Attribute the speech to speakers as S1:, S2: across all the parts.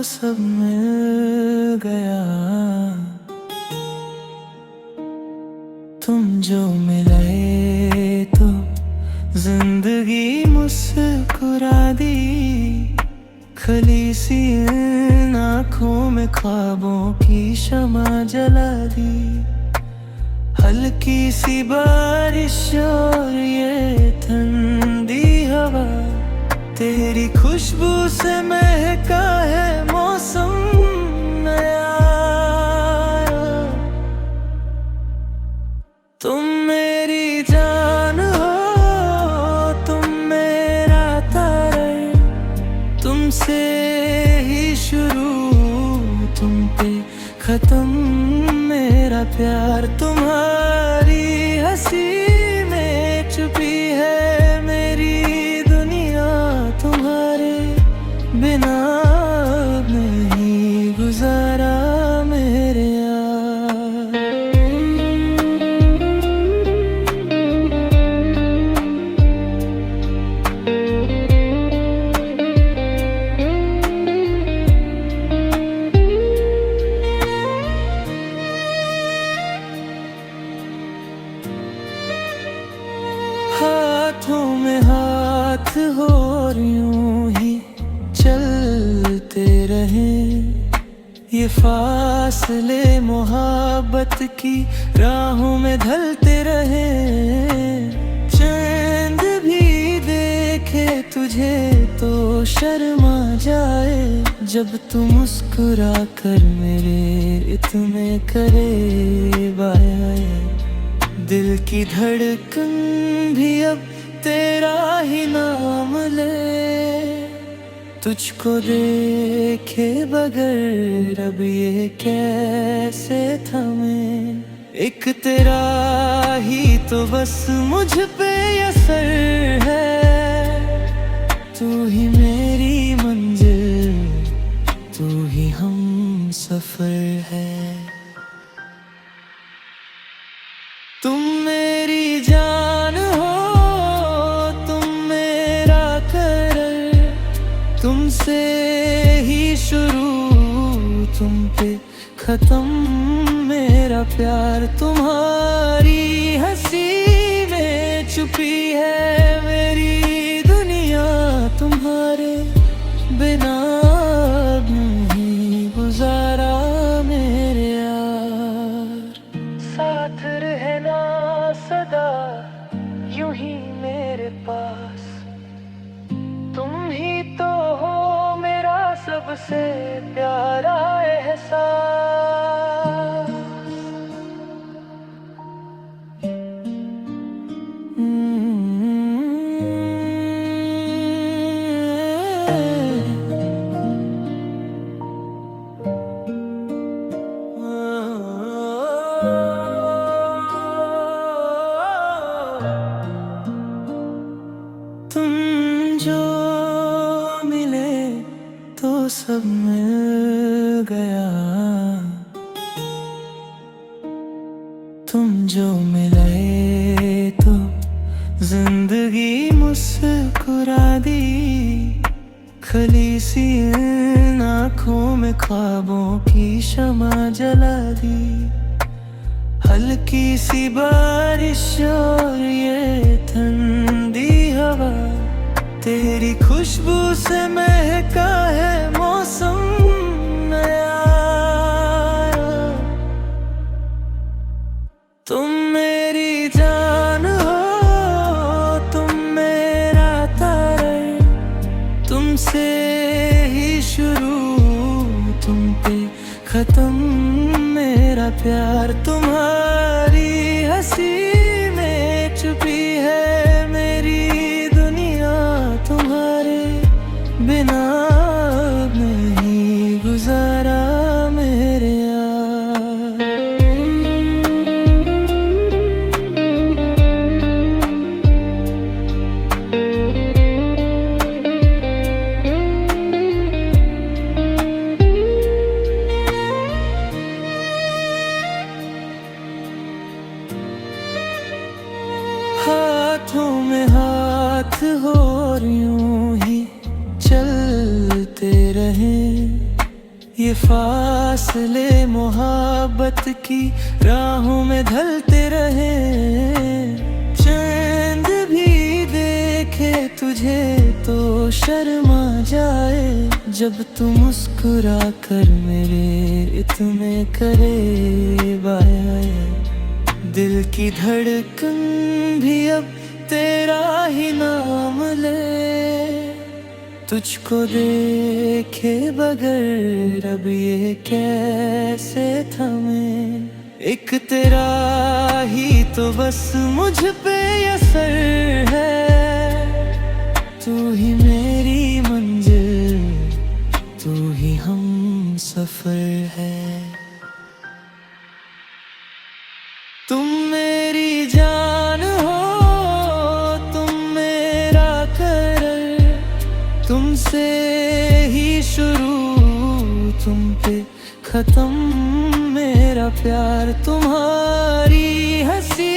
S1: सब मिल गया। तुम जो मिले तो जिंदगी मुस्कुरा दी। खली सी इन आँखों में ख्वाबों की शमा जला दी। हल्की सी बारिश और ये ठंडी हवा, तेरी खुशबू से महका है मौसम नया। तुम मेरी जान हो, तुम मेरा तारा, तुमसे ही शुरू, तुम पे खत्म मेरा प्यार। तुम्हारी हंसी में छुपी है मेरी दुनिया, तुम्हारे बिना नहीं गुजारा मेरे यार। हाथों में हाथ हो और यूं ही चलते रहे। ये फासले मोहब्बत की राहों में ढलते रहे। चांद भी देखे तुझे तो शर्मा जाए, जब तू मुस्कुरा कर मेरे इतने करीब आया। दिल की धड़कन भी अब तेरा ही नाम ले। तुझको देखे बगैर अब ये कैसे थमे। एक तेरा ही तो बस मुझ पे असर है। तू ही मेरी मंजिल, तू ही हम सफर है। तुम मेरी जान हो, तुम मेरा करर, तुमसे ही शुरू, तुम पे खत्म मेरा प्यार। तुम्हारी हंसी में छुपी है मेरी दुनिया, तुम्हारे बिना नहीं गुजारा मेरे यार। साथ रहना सदा यूं ही मेरे पास, तुम ही तो हो मेरा सबसे प्यारा एहसास। तुम जो मिले तो सब मिल गया। तुम जो मिले तो जिंदगी मुस्कुरा दी। खली सी इन आँखों में ख्वाबों की शमा जला दी। हल्की सी बारिश और ये ठंडी हवा, तेरी खुशबू से महका है मौसम नया। तुम मेरी जान हो, तुम मेरा तारा, तुमसे ही शुरू, तुम पे खत्म मेरा प्यार। तुम्हारी हंसी में छुपी है मेरी दुनिया, तुम्हारे बिना नहीं गुजारा मेरे यार। हाथों में हाथ हो और यूं ही चलते रहे। ये फासले मोहब्बत की राहों में ढलते रहे। चांद भी देखे तुझे तो शर्मा जाए, जब तू मुस्कुरा कर मेरे इतने करीब आया। दिल की धड़कन भी अब तेरा ही नाम ले, तुझको देखे बगैर अब ये कैसे थमे। एक तेरा ही तो बस मुझ पे असर है, तू ही मेरी मंजिल, तू ही हम सफर है। तुम मेरी जान हो, तुम मेरा करर, तुमसे ही शुरू तुम पे खत्म मेरा प्यार। तुम्हारी हंसी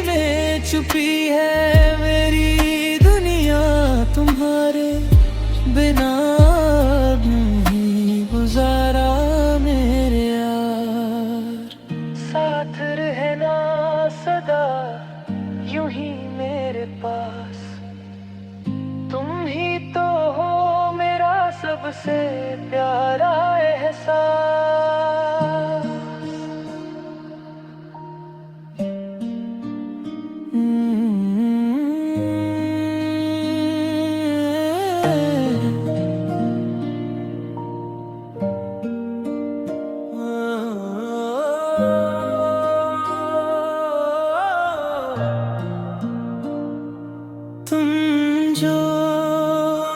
S1: में छुपी है मेरी दुनिया, तुम्हारे बिना नहीं गुजारा मेरे यार। साथ रहना सदा यूं ही मेरे पास, तुम ही तो हो मेरा सबसे प्यारा एहसास। तुम जो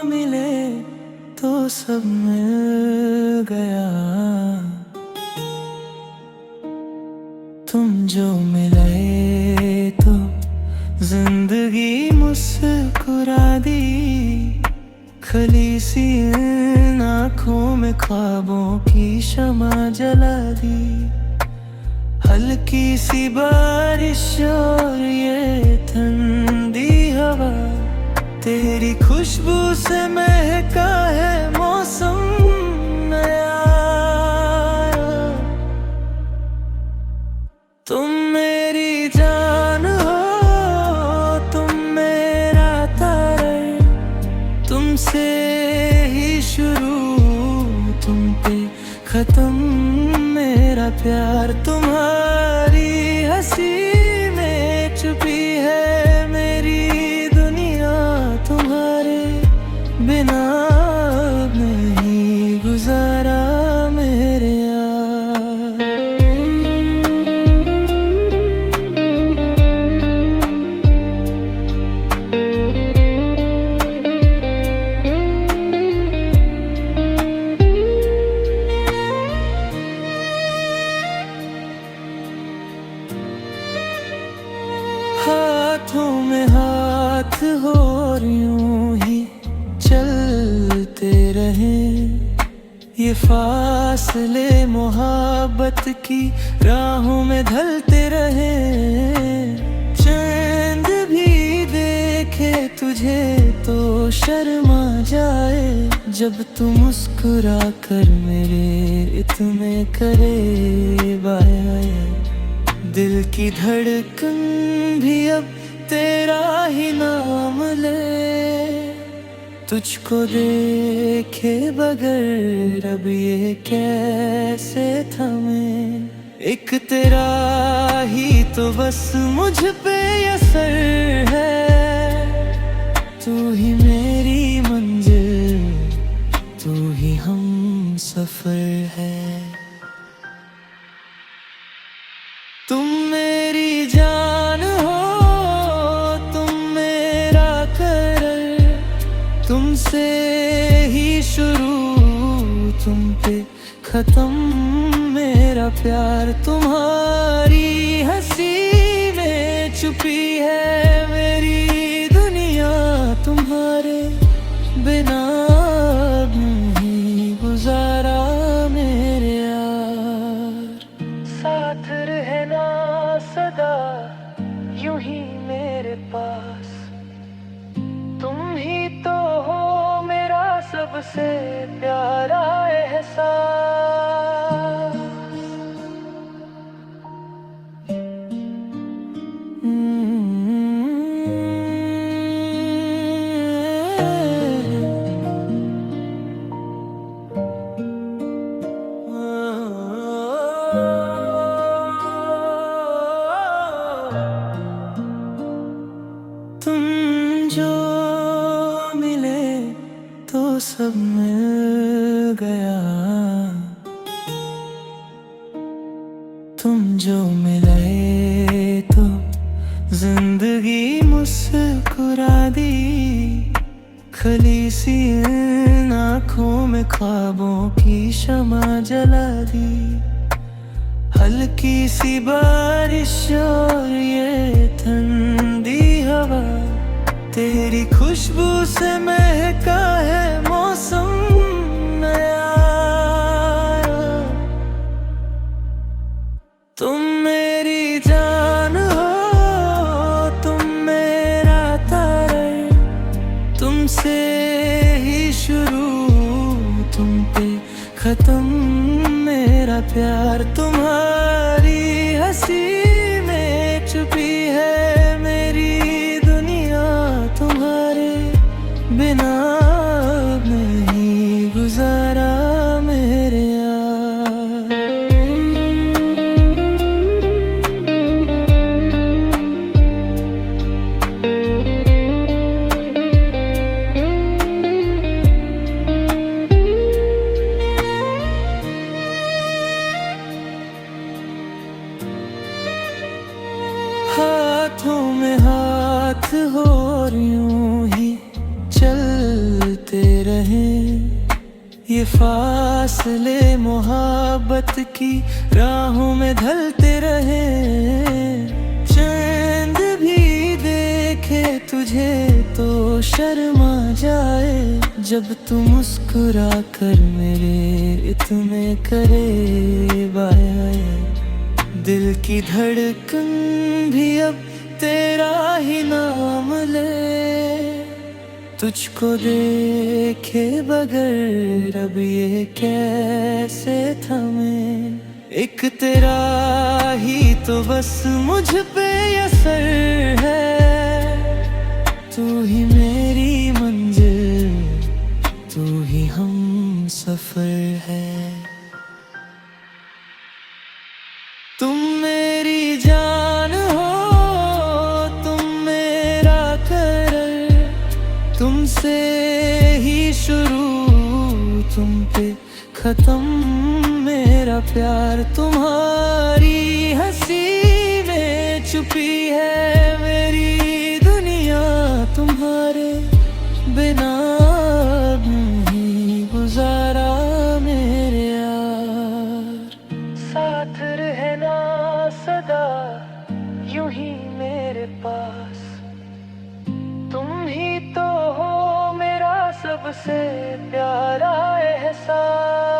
S1: मिले तो सब मिल गया, तुम जो मिले तो जिंदगी मुस्कुरा दी। खली सी इन आँखों में ख्वाबों की शमा जला दी। हल्की सी बारिश और ये ठंडी हवा, तेरी खुशबू से महका है मौसम नया। तुम मेरी जान हो, तुम मेरा तारा, तुमसे ही शुरू तुम पे खत्म मेरा प्यार। तुम्हारी हंसी में छुपी है मेरी दुनिया, तुम्हारे बिना नहीं गुजारा मेरे यार। हाथों में हाथ हो यूं ही चलते रहे। ये फासले मोहब्बत की राहों में ढलते रहे। चांद भी देखे तुझे तो शर्मा जाए, जब तू मुस्कुरा कर मेरे इतने करीब आया। दिल की धड़कन भी अब तेरा ही नाम ले, तुझको देखे बगैर अब ये कैसे थमे। एक तेरा ही तो बस मुझ पे असर है, तू ही मेरी मंजिल, तू ही हम सफर है। तुम मेरी जान हो, तुम मेरा करर, तुमसे ही शुरू तुम पे खत्म मेरा प्यार। तुम्हारी हंसी में छुपी है मेरी दुनिया, तुम्हारे बिना नहीं गुजारा मेरे यार। साथ रहना सदा यूं ही मेरे पास, तुम ही तो हो मेरा सबसे प्यारा एहसास। गया। तुम जो मिले तो जिंदगी मुस्कुरा दी, खली सी इन आँखों में ख्वाबों की शमा जला दी। हल्की सी बारिश और ये ठंडी हवा, तेरी खुशबू से महका है मौसम नया। तुम मेरी जान हो, तुम मेरा तारा, तुमसे ही शुरू तुम पे खत्म मेरा प्यार। तुम्हारी हंसी में छुपी है मेरी दुनिया, तुम्हारे बिना नहीं गुजारा मेरे यार। हाथों में हाथ हो और यूं ही चलते रहे, ये फासले मोहब्बत की राहों में ढलते रहे। चांद भी देखे तुझे तो शर्मा जाए, जब तू मुस्कुरा कर मेरे इतने करीब आया। दिल की धड़कन भी अब तेरा ही नाम ले, तुझको देखे बगैर अब ये कैसे थमे। एक तेरा ही तो बस मुझ पे असर है, तू ही मेरी मंजिल, तू ही हम सफर है। तुम मेरी जान हो, तुम मेरा करर, तुमसे ही शुरू तुम पे खत्म मेरा प्यार। तुम्हारी हंसी में छुपी है मेरी दुनिया, तुम्हारे बिना नहीं गुजारा मेरे यार। साथ रहना सदा यूं ही मेरे पास, तुम ही तो हो मेरा सबसे प्यारा एहसास।